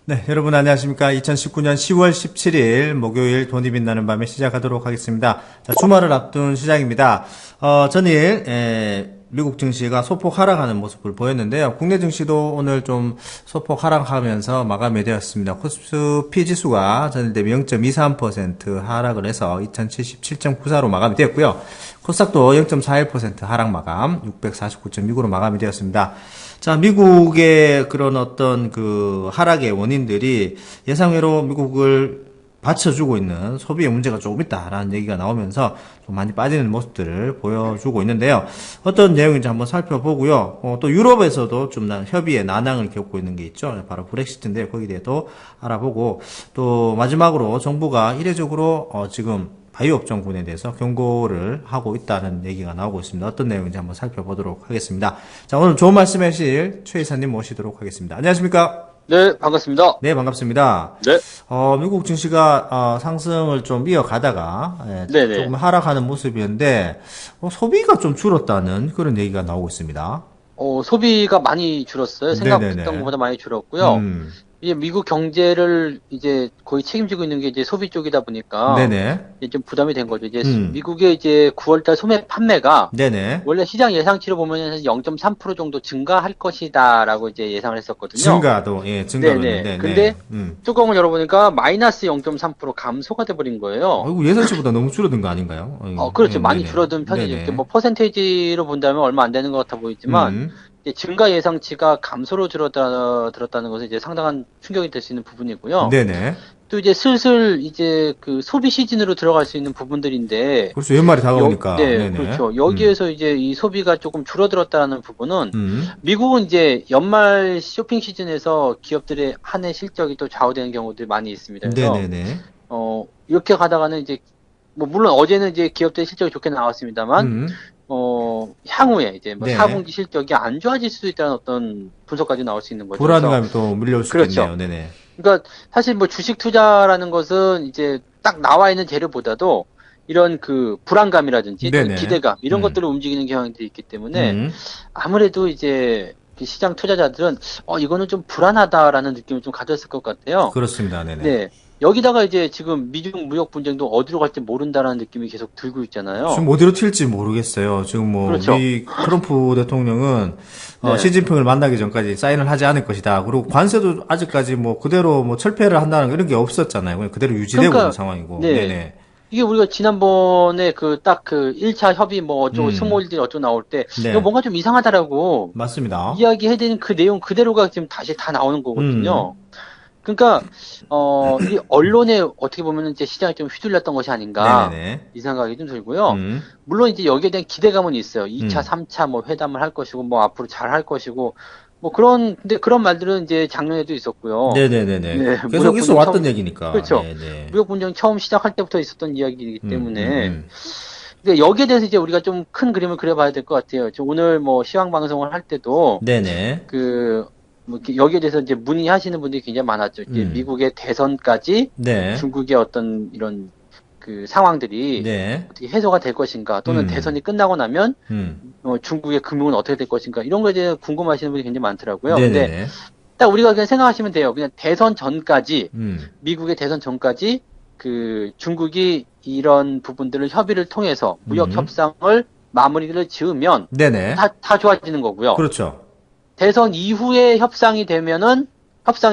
네, 여러분 안녕하십니까. 2019년 10월 17일 목요일 돈이 빛나는 밤에 시작하도록 하겠습니다. 자, 주말을 앞둔 시장입니다. 전일 미국 증시가 소폭 하락하는 모습을 보였는데요. 국내 증시도 오늘 좀 소폭 하락하면서 마감이 되었습니다. 코스피 지수가 전일 대비 0.23% 하락을 해서 2077.94로 마감이 되었고요. 코스닥도 0.41% 하락 마감, 649.6으로 마감이 되었습니다. 자, 미국의 그런 어떤 그 하락의 원인들이 예상외로 미국을 받쳐주고 있는 소비의 문제가 조금 있다라는 얘기가 나오면서 좀 많이 빠지는 모습들을 보여주고 있는데요. 어떤 내용인지 한번 살펴보고요. 또 유럽에서도 좀 협의의 난항을 겪고 있는 게 있죠. 바로 브렉시트인데 거기에 대해서도 알아보고 또 마지막으로 정부가 이례적으로 지금 바이오 업종군에 대해서 경고를 하고 있다는 얘기가 나오고 있습니다. 어떤 내용인지 한번 살펴보도록 하겠습니다. 자, 오늘 좋은 말씀 해주실 최 이사님 모시도록 하겠습니다. 안녕하십니까? 네, 반갑습니다. 네, 반갑습니다. 네. 미국 증시가 상승을 좀 이어가다가 네네. 조금 하락하는 모습이었는데 소비가 좀 줄었다는 그런 얘기가 나오고 있습니다. 소비가 많이 줄었어요. 생각했던 네네네. 것보다 많이 줄었고요. 이제 미국 경제를 이제 거의 책임지고 있는 게 이제 소비 쪽이다 보니까 네네. 이제 좀 부담이 된 거죠. 이제 미국의 이제 9월달 소매 판매가 네네. 원래 시장 예상치로 보면 0.3% 정도 증가할 것이다라고 이제 예상을 했었거든요. 증가도, 증가도 네네. 있는데. 근데 뚜껑을 열어보니까 마이너스 0.3% 감소가 돼버린 거예요. 아이고, 예상치보다 너무 줄어든 거 아닌가요? 그렇죠. 많이 네네. 줄어든 편이죠. 네네. 이렇게 뭐 퍼센테이지로 본다면 얼마 안 되는 것 같아 보이지만 이제 증가 예상치가 감소로 들었다는 것은 이제 상당한 충격이 될 수 있는 부분이고요. 네네. 또 이제 슬슬 이제 그 소비 시즌으로 들어갈 수 있는 부분들인데, 그렇죠. 연말이 다가오니까. 네, 네네. 그렇죠. 여기에서 이제 이 소비가 조금 줄어들었다는 부분은 음. 미국은 이제 연말 쇼핑 시즌에서 기업들의 한 해 실적이 또 좌우되는 경우들이 많이 있습니다. 그래서 네네네. 이렇게 가다가는 이제 뭐 물론 어제는 이제 기업들의 실적이 좋게 나왔습니다만 향후에 이제 뭐 네. 4분기 실적이 안 좋아질 수도 있다는 어떤 분석까지 나올 수 있는 거죠. 불안감이 또 밀려올 수 그렇죠. 있겠네요. 네네. 그러니까 사실 뭐 주식 투자라는 것은 이제 딱 나와 있는 재료보다도 이런 그 불안감이라든지 또 네네. 기대감 이런 것들을 움직이는 경향들이 있기 때문에 아무래도 이제 시장 투자자들은 이거는 좀 불안하다라는 느낌을 좀 가졌을 것 같아요. 그렇습니다. 네네. 네. 여기다가 이제 지금 미중 무역 분쟁도 어디로 갈지 모른다라는 느낌이 계속 들고 있잖아요. 지금 어디로 튈지 모르겠어요. 지금 뭐, 그렇죠. 트럼프 대통령은, 네. 시진핑을 만나기 전까지 사인을 하지 않을 것이다. 그리고 관세도 아직까지 뭐, 그대로 뭐, 철폐를 한다는 이런 게 없었잖아요. 그냥 그대로 유지되고 그러니까, 있는 상황이고. 네. 네네. 이게 우리가 지난번에 딱 1차 협의 뭐 어쩌고 스몰딜 어쩌고 나올 때 네. 이거 뭔가 좀 이상하다라고 맞습니다. 이야기해야 되는 그 내용 그대로가 지금 다시 다 나오는 거거든요. 그러니까 이 언론에 어떻게 보면 이제 시장이 좀 휘둘렸던 것이 아닌가 네네네. 이 생각이 좀 들고요. 물론 이제 여기에 대한 기대감은 있어요. 2차, 3차 뭐 회담을 할 것이고 뭐 앞으로 잘 할 것이고 뭐 근데 그런 말들은 이제 작년에도 있었고요. 네네네네. 네, 계속 있어 무역 왔던 분쟁 얘기니까. 그렇죠. 네네. 무역 분쟁 처음 시작할 때부터 있었던 이야기이기 때문에 근데 여기에 대해서 이제 우리가 좀 큰 그림을 그려봐야 될 것 같아요. 오늘 뭐 시황 방송을 할 때도 네네. 뭐 여기에 대해서 이제 문의하시는 분들이 굉장히 많았죠. 이제 미국의 대선까지 네. 중국의 어떤 이런 그 상황들이 네. 어떻게 해소가 될 것인가 또는 대선이 끝나고 나면 중국의 금융은 어떻게 될 것인가 이런 거에 대해 궁금하시는 분이 굉장히 많더라고요. 근데 네네. 딱 우리가 그냥 생각하시면 돼요. 그냥 대선 전까지 미국의 대선 전까지 그 중국이 이런 부분들을 협의를 통해서 무역 협상을 마무리를 지으면 네네. 다 좋아지는 거고요. 그렇죠. 대선 이후에 협상이 되면은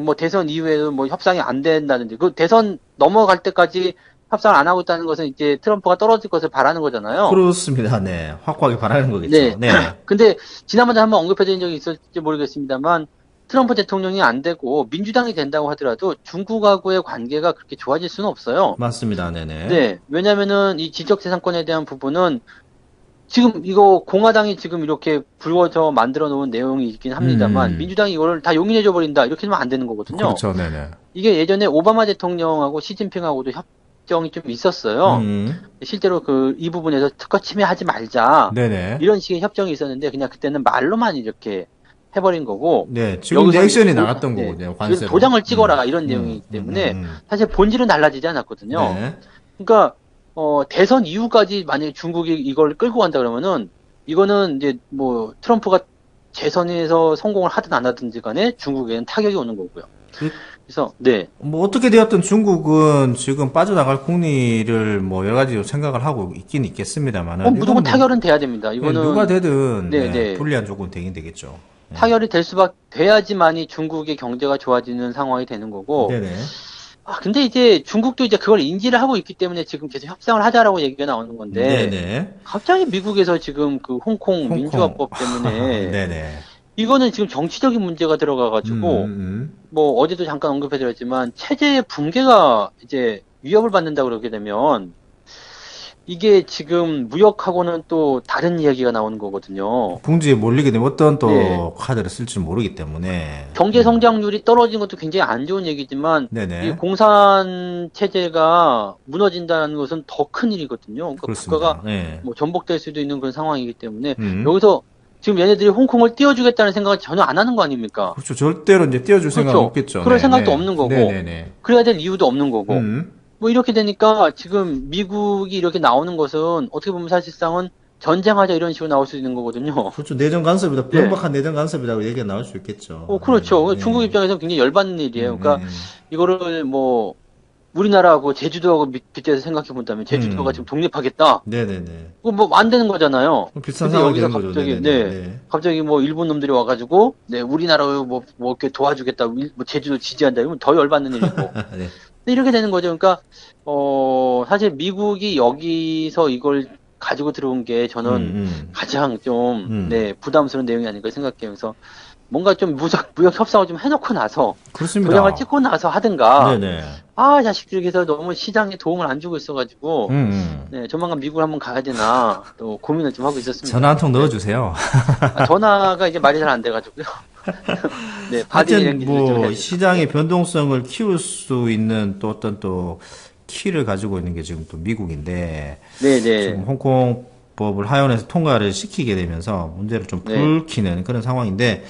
뭐 대선 이후에도 뭐 협상이 안 된다든지 그 대선 넘어갈 때까지 협상을 안 하고 있다는 것은 이제 트럼프가 떨어질 것을 바라는 거잖아요. 그렇습니다. 네. 확고하게 바라는 거겠죠. 네. 네. 근데 지난번에 한번 언급해드린 적이 있을지 모르겠습니다만 트럼프 대통령이 안 되고 민주당이 된다고 하더라도 중국하고의 관계가 그렇게 좋아질 수는 없어요. 맞습니다. 네네. 네. 왜냐면은 이 지적재산권에 대한 부분은 지금 이거 공화당이 지금 이렇게 불거져 만들어 놓은 내용이 있긴 합니다만 민주당이 이거를 다 용인해 줘 버린다 이렇게 하면 안 되는 거거든요. 그렇죠. 네네. 이게 예전에 오바마 대통령하고 시진핑하고도 협정이 좀 있었어요. 실제로 이 부분에서 특허 침해하지 말자 네네. 이런 식의 협정이 있었는데 그냥 그때는 말로만 이렇게 해버린 거고. 네. 지금 이제 액션이 나갔던 네, 거거든요. 관세로. 도장을 찍어라 이런 내용이기 때문에 사실 본질은 달라지지 않았거든요. 네. 그러니까 대선 이후까지 만약에 중국이 이걸 끌고 간다 그러면은 이거는 이제 뭐 트럼프가 재선에서 성공을 하든 안 하든지 간에 중국에는 타격이 오는 거고요. 그래서 네. 뭐 어떻게 되었든 중국은 지금 빠져나갈 국리를 뭐 여러 가지 생각을 하고 있긴 있겠습니다만은 무조건 이건 뭐 타결은 돼야 됩니다. 이거는 누가 되든 네, 네. 불리한 조건이 되긴 되겠죠. 타결이 될 수밖에 돼야지만이 중국의 경제가 좋아지는 상황이 되는 거고. 네네. 근데 이제 중국도 이제 그걸 인지를 하고 있기 때문에 지금 계속 협상을 하자라고 얘기가 나오는 건데. 네네. 갑자기 미국에서 지금 그 홍콩 민주화법 때문에. 네네. 이거는 지금 정치적인 문제가 들어가가지고. 뭐 어제도 잠깐 언급해드렸지만 체제의 붕괴가 이제 위협을 받는다고 그러게 되면 이게 지금 무역하고는 또 다른 이야기가 나오는 거거든요. 궁지에 몰리게 되면 어떤 또 네. 카드를 쓸지 모르기 때문에. 경제 성장률이 떨어진 것도 굉장히 안 좋은 얘기지만 네네. 이 공산 체제가 무너진다는 것은 더 큰 일이거든요. 그러니까 그렇습니다. 국가가 네. 뭐 전복될 수도 있는 그런 상황이기 때문에 여기서 지금 얘네들이 홍콩을 띄워주겠다는 생각을 전혀 안 하는 거 아닙니까? 그렇죠. 절대로 이제 띄워줄 생각은 없겠죠. 그럴 네, 생각도 네. 없는 거고. 네네네. 그래야 될 이유도 없는 거고. 뭐 이렇게 되니까 지금 미국이 이렇게 나오는 것은 어떻게 보면 사실상은 전쟁하자 이런 식으로 나올 수 있는 거거든요. 그렇죠. 내정 간섭이다. 명백한 내정 간섭이라고 얘기가 나올 수 있겠죠. 그렇죠. 네. 중국 입장에서는 굉장히 열받는 일이에요. 그러니까 이거를 뭐 우리나라하고 제주도하고 빗대서 생각해 본다면 제주도가 지금 독립하겠다. 네네네. 뭐 안 되는 거잖아요. 비슷한 근데 상황이 여기서 되는 거죠. 갑자기 네네네. 갑자기 뭐 일본 놈들이 와가지고 우리나라 뭐 이렇게 도와주겠다. 뭐 제주도 지지한다. 이러면 더 열받는 일이고. 네. 근데 이렇게 되는 거죠. 그러니까 사실 미국이 여기서 이걸 가지고 들어온 게 저는 가장 좀 부담스러운 내용이 아닐까 생각해요. 그래서 뭔가 좀 무역 협상을 좀 해놓고 나서 그렇습니다. 도장을 찍고 나서 하든가. 네네. 자식들께서 너무 시장에 도움을 안 주고 있어가지고 조만간 미국을 한번 가야 되나 또 고민을 좀 하고 있었습니다. 전화 한 통 넣어주세요. 전화가 이제 말이 잘 안 돼가지고요. 네, 하여튼 뭐 시장의 변동성을 키울 수 있는 또 어떤 또 키를 가지고 있는 게 지금 또 미국인데 지금 홍콩법을 하원에서 통과를 시키게 되면서 문제를 좀 불키는 그런 상황인데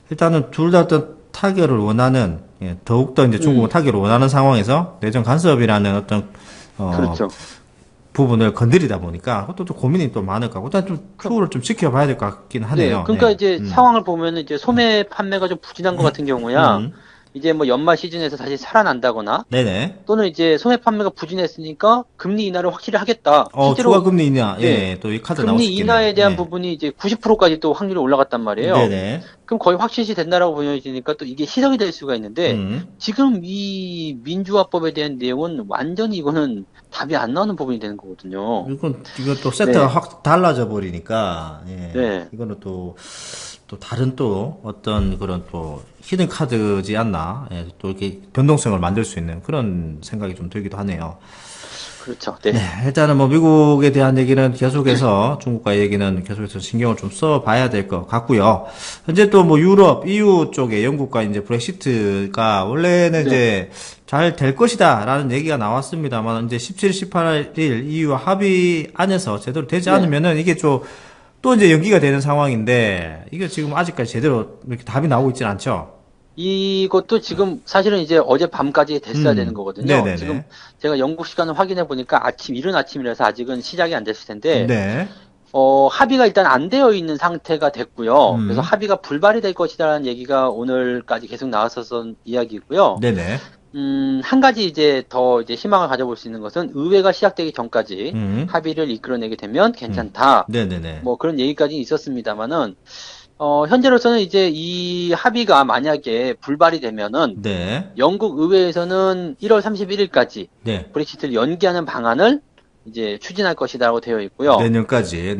일단은 둘 다 어떤 타결을 원하는 더욱더 이제 중국은 타결을 원하는 상황에서 내정 간섭이라는 어떤 그렇죠. 부분을 건드리다 보니까 그것도 좀 고민이 또 많을 거고 일단 좀 추후를 좀 지켜봐야 될 것 같긴 하네요. 그러니까 이제 상황을 보면은 이제 소매 판매가 좀 부진한 것 같은 경우야 이제 뭐 연말 시즌에서 다시 살아난다거나 네네. 또는 이제 소매 판매가 부진했으니까 금리 인하를 확실히 하겠다. 추가 금리 인하. 또 이 카드 나올 수 금리 있겠네요. 인하에 대한 부분이 이제 90%까지 또 확률이 올라갔단 말이에요. 네네. 그럼 거의 확실시 된다라고 보여지니까 또 이게 시작이 될 수가 있는데 지금 이 민주화법에 대한 내용은 완전히 이거는 답이 안 나오는 부분이 되는 거거든요. 이건 또 세트가 확 달라져 버리니까 이거는 또 다른 또 어떤 그런 또 히든 카드지 않나 또 이렇게 변동성을 만들 수 있는 그런 생각이 좀 들기도 하네요. 그렇죠. 일단은 뭐 미국에 대한 얘기는 계속해서 중국과의 얘기는 계속해서 신경을 좀 써봐야 될 것 같고요. 현재 또 뭐 유럽, EU 쪽에 영국과 이제 브렉시트가 원래는 이제 잘 될 것이다라는 얘기가 나왔습니다만 이제 17, 18일 EU 합의 안에서 제대로 되지 않으면은 이게 또 이제 연기가 되는 상황인데 이게 지금 아직까지 제대로 이렇게 답이 나오고 있지는 않죠. 이것도 지금 사실은 이제 어제 밤까지 됐어야 되는 거거든요. 네네네. 지금 제가 영국 시간을 확인해 보니까 이른 아침이라서 아직은 시작이 안 됐을 텐데 합의가 일단 안 되어 있는 상태가 됐고요. 그래서 합의가 불발이 될 것이다라는 얘기가 오늘까지 계속 나왔었던 이야기고요. 네네. 한 가지 이제 더 이제 희망을 가져볼 수 있는 것은 의회가 시작되기 전까지 합의를 이끌어내게 되면 괜찮다. 네네네. 뭐 그런 얘기까지 있었습니다만은 현재로서는 이제 이 합의가 만약에 불발이 되면은 영국 의회에서는 1월 31일까지 브렉시트를 연기하는 방안을 이제 추진할 것이다라고 되어 있고요. 내년까지.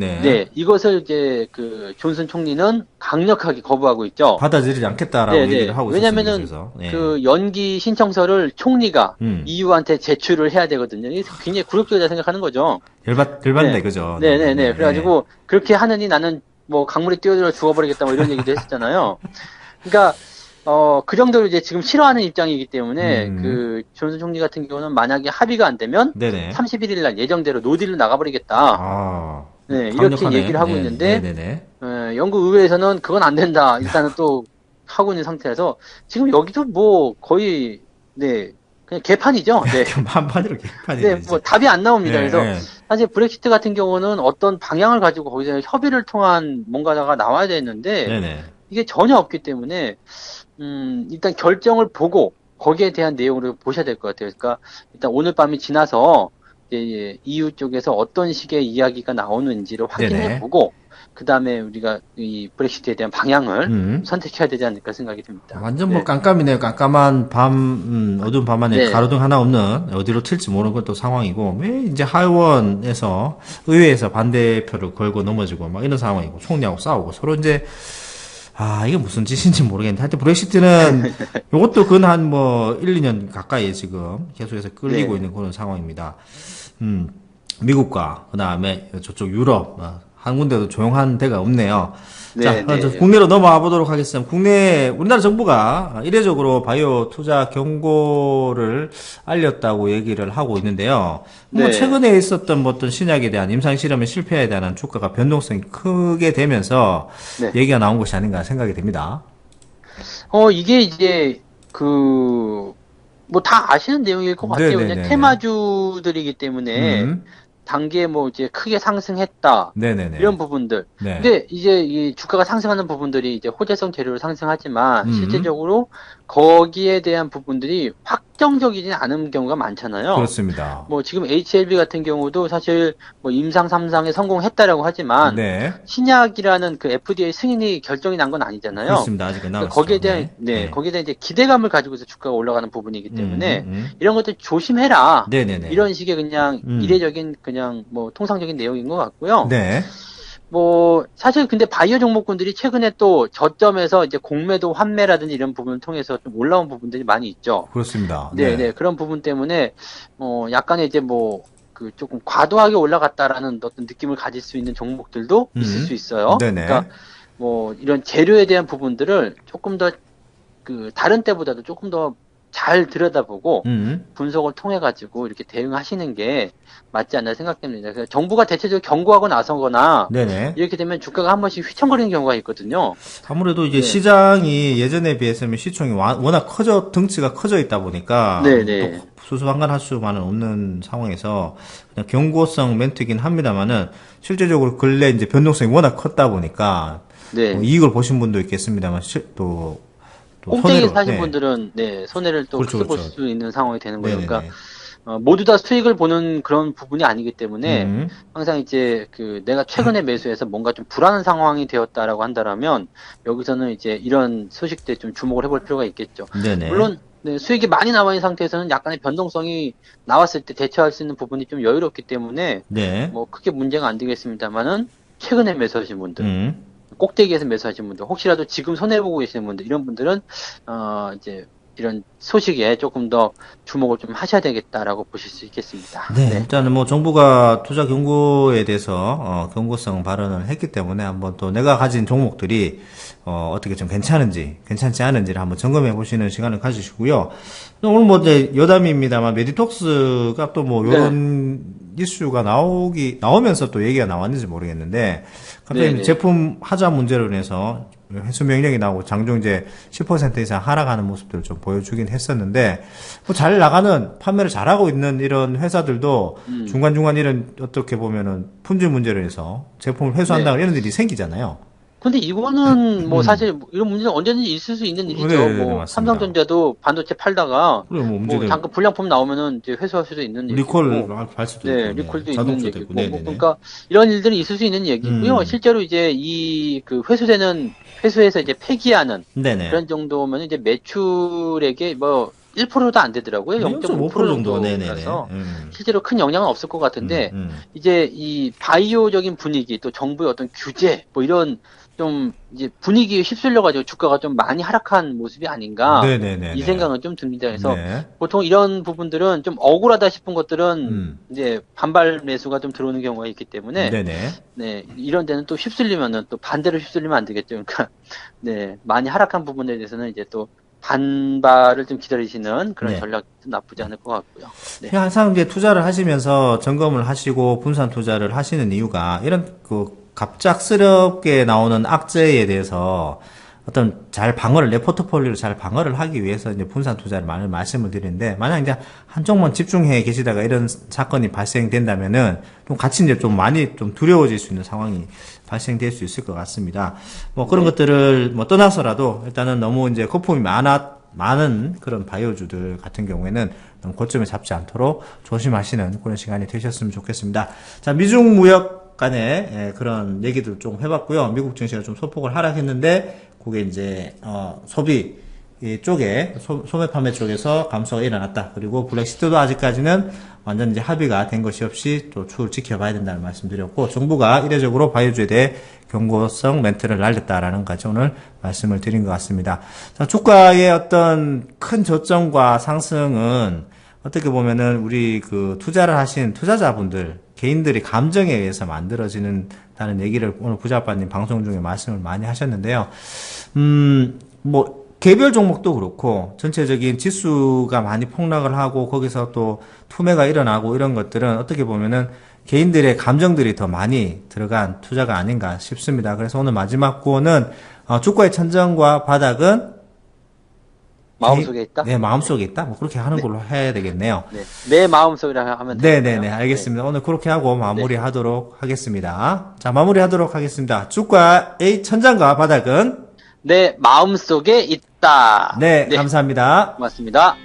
이것을 이제 그 존슨 총리는 강력하게 거부하고 있죠. 받아들이지 않겠다라고 얘기를 하고 있습니다. 왜냐면은 그 연기 신청서를 총리가 EU한테 제출을 해야 되거든요. 이게 굉장히 굴욕적이다 생각하는 거죠. 열받네, 그죠? 그래가지고 그렇게 하느니 나는 뭐 강물에 뛰어들어 죽어버리겠다 뭐 이런 얘기도 했었잖아요. 그러니까 그 정도로 이제 지금 싫어하는 입장이기 때문에 그 존슨 총리 같은 경우는 만약에 합의가 안 되면 31일 날 예정대로 노딜로 나가버리겠다. 이렇게 얘기를 하고 있는데 영국 의회에서는 그건 안 된다. 일단은 또 하고 있는 상태라서 지금 여기도 뭐 거의 그냥 개판이죠. 한판으로 개판이죠. 뭐 답이 안 나옵니다. 그래서 사실 브렉시트 같은 경우는 어떤 방향을 가지고 거기서 협의를 통한 뭔가가 나와야 되는데 네네. 이게 전혀 없기 때문에 일단 결정을 보고 거기에 대한 내용을 보셔야 될 것 같아요. 그러니까 일단 오늘 밤이 지나서 이제 EU 쪽에서 어떤 식의 이야기가 나오는지를 확인해 네네. 보고 그 다음에 우리가 이 브렉시트에 대한 방향을 음. 선택해야 되지 않을까 생각이 듭니다. 완전 뭐 네. 깜깜이네요. 깜깜한 밤, 어두운 밤 안에 네. 가로등 하나 없는 어디로 튈지 모르는 것도 상황이고, 왜 이제 하원에서, 의회에서 반대표를 걸고 넘어지고, 막 이런 상황이고, 총리하고 싸우고, 서로 이제, 이게 무슨 짓인지 모르겠는데, 하여튼 브렉시트는, 이것도 근 한 뭐, 1, 2년 가까이 지금 계속해서 끌리고 네. 있는 그런 상황입니다. 미국과, 그 다음에 저쪽 유럽, 한 군데도 조용한 데가 없네요. 자, 네, 저 네. 국내로 넘어와 보도록 하겠습니다. 우리나라 정부가 이례적으로 바이오 투자 경고를 알렸다고 얘기를 하고 있는데요. 뭐 네. 최근에 있었던 뭐 어떤 신약에 대한 임상 실험의 실패에 대한 주가가 변동성이 크게 되면서 네. 얘기가 나온 것이 아닌가 생각이 됩니다. 이게 이제 뭐 다 아시는 내용일 것 같아요. 네네네네. 그냥 테마주들이기 때문에 단기에 뭐 이제 크게 상승했다. 네네네. 이런 부분들. 네. 근데 이제 이 주가가 상승하는 부분들이 이제 호재성 재료로 상승하지만 음. 실제적으로 거기에 대한 부분들이 확정적이지 않은 경우가 많잖아요. 그렇습니다. 뭐 지금 HLB 같은 경우도 사실 뭐 임상 3상에 성공했다라고 하지만 네. 신약이라는 그 FDA 승인이 결정이 난 건 아니잖아요. 그렇습니다. 아직은 그러니까 남았죠. 거기에 대한 거기에 대한 이제 기대감을 가지고서 주가가 올라가는 부분이기 때문에 이런 것들 조심해라. 네네네. 이런 식의 그냥 이례적인 그냥 뭐 통상적인 내용인 것 같고요. 네. 뭐 사실 근데 바이오 종목군들이 최근에 또 저점에서 이제 공매도 환매라든지 이런 부분을 통해서 좀 올라온 부분들이 많이 있죠. 그렇습니다. 네. 그런 부분 때문에 약간의 이제 뭐 그 조금 과도하게 올라갔다라는 어떤 느낌을 가질 수 있는 종목들도 있을 수 있어요. 네네. 그러니까 뭐 이런 재료에 대한 부분들을 조금 더 그 다른 때보다도 조금 더 잘 들여다보고 분석을 통해 가지고 이렇게 대응하시는 게 맞지 않나 생각됩니다. 그래서 정부가 대체적으로 경고하고 나서거나 네네. 이렇게 되면 주가가 한 번씩 휘청거리는 경우가 있거든요. 아무래도 이제 네. 시장이 예전에 비해서는 시총이 워낙 덩치가 커져 있다 보니까 네네. 또 수수방관할 수만은 없는 상황에서 그냥 경고성 멘트이긴 합니다만은 실제적으로 근래 이제 변동성이 워낙 컸다 보니까 네. 뭐 이익을 보신 분도 있겠습니다만 또 꼭대기에 손해로 사신 네. 분들은 손해를 또 그렇죠, 크게 볼 그렇죠. 수 있는 상황이 되는 거예요. 네네네. 그러니까 모두 다 수익을 보는 그런 부분이 아니기 때문에 항상 이제 내가 최근에 매수해서 뭔가 좀 불안한 상황이 되었다라고 한다라면 여기서는 이제 이런 소식들 좀 주목을 해볼 필요가 있겠죠. 네네. 물론 수익이 많이 나와 있는 상태에서는 약간의 변동성이 나왔을 때 대처할 수 있는 부분이 좀 여유롭기 때문에 네. 뭐 크게 문제가 안 되겠습니다만은 최근에 매수하신 분들, 꼭대기에서 매수하신 분들, 혹시라도 지금 손해보고 계시는 분들, 이런 분들은, 이제, 이런 소식에 조금 더 주목을 좀 하셔야 되겠다라고 보실 수 있겠습니다. 네, 일단은 뭐 정부가 투자 경고에 대해서 경고성 발언을 했기 때문에 한번 또 내가 가진 종목들이 어떻게 좀 괜찮지 않은지를 한번 점검해 보시는 시간을 가지시고요. 오늘 뭐 이제 여담입니다만 메디톡스가 또 뭐 이런 이슈가 나오면서 또 얘기가 나왔는지 모르겠는데 갑자기 제품 하자 문제로 인해서 회수 명령이 나오고 장중 이제 10% 이상 하락하는 모습들을 좀 보여주긴 했었는데 뭐 잘 나가는 판매를 잘하고 있는 이런 회사들도 중간중간 이런 어떻게 보면은 품질 문제로 인해서 제품을 회수한다는 이런 일이 생기잖아요. 근데 이거는 뭐 사실 이런 문제는 언제든지 있을 수 있는 일이죠. 네, 뭐 맞습니다. 삼성전자도 반도체 팔다가 그래, 뭐 뭐 문제는 잠깐 불량품 나오면은 이제 회수할 수도 있는 얘기고. 리콜 할 수도 있고, 리콜도 있는 자동차도 얘기고. 있고, 뭐 네네네. 그러니까 이런 일들이 있을 수 있는 얘기고요. 실제로 이제 이 회수해서 이제 폐기하는 네네. 그런 정도면 이제 매출액의 뭐 1%도 안 되더라고요. 0.5% 0.5% 정도, 정도라서 네네네. 실제로 큰 영향은 없을 것 같은데 이제 이 바이오적인 분위기 또 정부의 어떤 규제 뭐 이런 좀 이제 분위기에 휩쓸려가지고 주가가 좀 많이 하락한 모습이 아닌가 네네네네. 이 생각은 좀 듭니다. 그래서 네. 보통 이런 부분들은 좀 억울하다 싶은 것들은 이제 반발 매수가 좀 들어오는 경우가 있기 때문에 네네. 이런 데는 또 휩쓸리면은 또 반대로 휩쓸리면 안 되겠죠. 그러니까 많이 하락한 부분에 대해서는 이제 또 반발을 좀 기다리시는 그런 네. 전략도 나쁘지 않을 것 같고요. 네. 항상 이제 투자를 하시면서 점검을 하시고 분산 투자를 하시는 이유가 이런 갑작스럽게 나오는 악재에 대해서 어떤 잘 방어를, 내 포트폴리오를 잘 방어를 하기 위해서 이제 분산 투자를 많이 말씀을 드리는데, 만약 이제 한쪽만 집중해 계시다가 이런 사건이 발생된다면은 좀 같이 이제 좀 많이 좀 두려워질 수 있는 상황이 발생될 수 있을 것 같습니다. 뭐 그런 것들을 뭐 떠나서라도 일단은 너무 이제 거품이 많은 그런 바이오주들 같은 경우에는 너무 고점에 잡지 않도록 조심하시는 그런 시간이 되셨으면 좋겠습니다. 자, 미중 무역 간의 그런 얘기들 좀 해봤고요. 미국 증시가 좀 소폭을 하락했는데, 그게 이제 소비 쪽에 소매 판매 쪽에서 감소가 일어났다. 그리고 블랙시트도 아직까지는 완전 이제 합의가 된 것이 없이 또 추후를 지켜봐야 된다는 말씀드렸고, 정부가 이례적으로 바이오주에 대해 경고성 멘트를 날렸다라는 까지 오늘 말씀을 드린 것 같습니다. 자, 주가의 어떤 큰 저점과 상승은 어떻게 보면은 우리 그 투자를 하신 투자자분들, 개인들이 감정에 의해서 만들어지는다는 얘기를 오늘 부자아빠님 방송 중에 말씀을 많이 하셨는데요. 뭐, 개별 종목도 그렇고, 전체적인 지수가 많이 폭락을 하고, 거기서 또 투매가 일어나고 이런 것들은 어떻게 보면은 개인들의 감정들이 더 많이 들어간 투자가 아닌가 싶습니다. 그래서 오늘 마지막 구호는, 주가의 천정과 바닥은 마음속에 있다? 네, 마음속에 있다? 뭐, 그렇게 하는 걸로 해야 되겠네요. 네. 내 마음속이라 하면 돼요. 네네네, 알겠습니다. 오늘 그렇게 하고 마무리 하도록 하겠습니다. 자, 마무리 하도록 하겠습니다. 주가의 천장과 바닥은 내 마음속에 있다. 네, 감사합니다. 고맙습니다.